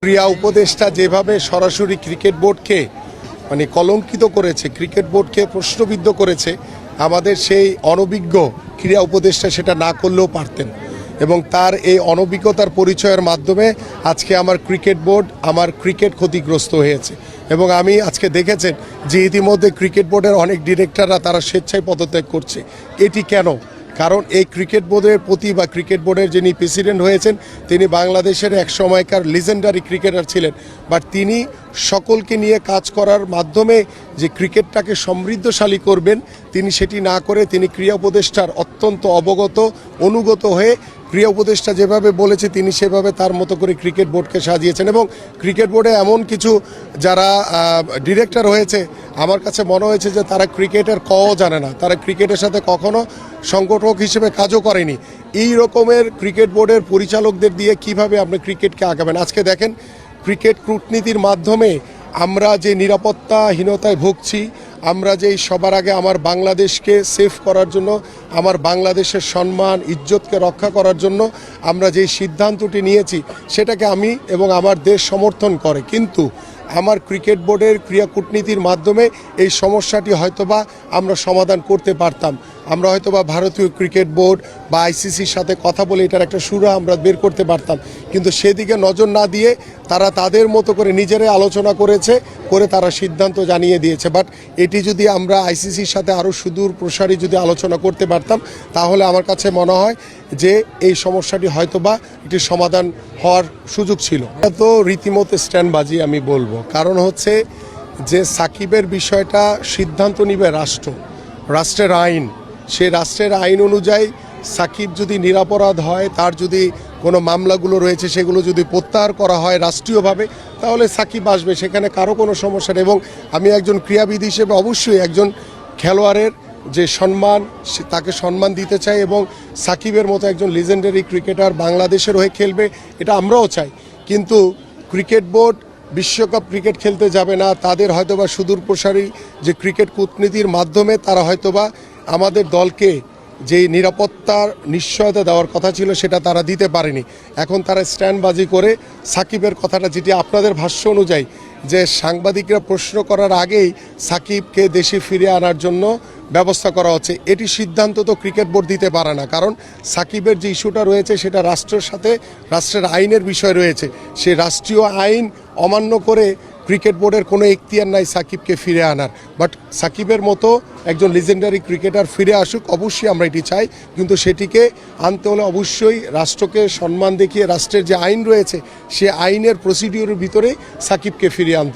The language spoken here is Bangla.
ক্রীড়া উপদেষ্টা যেভাবে সরাসরি ক্রিকেট বোর্ডকে কলঙ্কিত করেছে, ক্রিকেট বোর্ডকে প্রশ্নবিদ্ধ করেছে, আমাদের সেই অনভিজ্ঞ ক্রীড়া উপদেষ্টা সেটা না করলেও পারতেন। এবং তার এই অনভিজ্ঞতার পরিচয়ের মাধ্যমে আজকে আমার ক্রিকেট বোর্ড, আমার ক্রিকেট ক্ষতিগ্রস্ত হয়েছে। এবং আমি আজকে দেখেছেন যে ইতিমধ্যে ক্রিকেট বোর্ডের অনেক ডিরেক্টররা তারা স্বেচ্ছায় পদত্যাগ করছে। এটি কেন? কারণ এই ক্রিকেট বোর্ডের প্রতি বা ক্রিকেট বোর্ডের যিনি প্রেসিডেন্ট হয়েছেন তিনি বাংলাদেশের এক সময়কার লিজেন্ডারি ক্রিকেটার ছিলেন, বাট তিনি সকলকে নিয়ে কাজ করার মাধ্যমে যে ক্রিকেটটাকে সমৃদ্ধশালী করবেন তিনি সেটি না করে তিনি ক্রীড়া উপদেষ্টার অত্যন্ত অবগত অনুগত হয়ে ক্রীড়া উপদেষ্টা যেভাবে বলেছে তিনি সেভাবে তার মতো করে ক্রিকেট বোর্ডকে সাজিয়েছেন। এবং ক্রিকেট বোর্ডে এমন কিছু যারা ডিরেক্টর হয়েছে আমার কাছে মনে হয়েছে যে তারা ক্রিকেটের কও জানে না, তারা ক্রিকেটের সাথে কখনো সংগঠক হিসেবে কাজও করেনি। এই রকমের ক্রিকেট বোর্ডের পরিচালকদের দিয়ে কিভাবে আপনি ক্রিকেটকে আগাবেন? আজকে দেখেন ক্রিকেট কূটনীতির মাধ্যমে আমরা যে নিরাপত্তাহীনতায় ভুগছি, আমরা যেই সবার আগে আমার বাংলাদেশকে সেভ করার জন্য, আমার বাংলাদেশের সম্মান ইজ্জতকে রক্ষা করার জন্য আমরা যেই সিদ্ধান্তটি নিয়েছি সেটাকে আমি এবং আমার দেশ সমর্থন করে। কিন্তু আমার ক্রিকেট বোর্ডের ক্রীড়া কূটনীতির মাধ্যমে এই সমস্যাটি হয়তোবা আমরা সমাধান করতে পারতাম। আমরা হয়তোবা ভারতীয় ক্রিকেট বোর্ড বা আইসিসির সাথে কথা বলে এটার একটা সুরা আমরা বের করতে পারতাম, কিন্তু সেদিকে নজর না দিয়ে তারা তাদের মতো করে নিজেরাই আলোচনা করে তারা সিদ্ধান্ত জানিয়ে দিয়েছে। বাট এটি যদি আমরা আইসিসির সাথে আরও সুদূর প্রসারী যদি আলোচনা করতে পারতাম তাহলে আমার কাছে মনে হয় যে এই সমস্যাটি হয়তোবা একটি সমাধান হওয়ার সুযোগ ছিল। এটা তো রীতিমতো স্ট্যান্ডবাজি আমি বলবো, কারণ হচ্ছে যে সাকিবের বিষয়টা সিদ্ধান্ত নিবে রাষ্ট্রের আইন, সে রাষ্ট্রের আইন অনুযায়ী সাকিব যদি নিরপরাধ হয়, তার যদি কোনো মামলাগুলো রয়েছে সেগুলো যদি প্রত্যাহার করা হয় রাষ্ট্রীয়ভাবে তাহলে সাকিব আসবে, সেখানে কারো কোনো সমস্যা নেই। এবং আমি একজন ক্রীড়াবিদ হিসেবে অবশ্যই একজন খেলোয়াড়ের যে সম্মান তাকে সম্মান দিতে চাই এবং সাকিবের মতো একজন লিজেন্ডারি ক্রিকেটার বাংলাদেশের হয়ে খেলবে এটা আমরাও চাই। কিন্তু ক্রিকেট বোর্ড বিশ্বকাপ ক্রিকেট খেলতে যাবে না, তাদের হয়তোবা সুদূর প্রসারী যে ক্রিকেট কূটনীতির মাধ্যমে তারা হয়তোবা আমাদের দলকে যে নিরাপত্তার নিশ্চয়তা দেওয়ার কথা ছিল সেটা তারা দিতে পারেনি। এখন তারা স্ট্যান্ডবাজি করে সাকিবের কথাটা, যেটি আপনাদের ভাষ্য অনুযায়ী যে সাংবাদিকরা প্রশ্ন করার আগেই সাকিবকে দেশে ফিরে আনার জন্য ব্যবস্থা করা হচ্ছে, এটি সিদ্ধান্ত তো ক্রিকেট বোর্ড দিতে পারে না। কারণ সাকিবের যে ইস্যুটা রয়েছে সেটা রাষ্ট্রের সাথে রাষ্ট্রের আইনের বিষয় রয়েছে, সে রাষ্ট্রীয় আইন অমান্য করে ক্রিকেট বোর্ডের কোনো এখতিয়ার নাই সাকিবকে ফিরে আনার। বাট সাকিবের মতো একজন লিজেন্ডারি ক্রিকেটার ফিরে আসুক, অবশ্যই আমরা এটি চাই, কিন্তু সেটিকে আনতে হলে অবশ্যই রাষ্ট্রকে সম্মান দেখিয়ে রাষ্ট্রের যে আইন রয়েছে সে আইনের প্রসিডিওরের ভিতরেই সাকিবকে ফিরিয়ে আনতে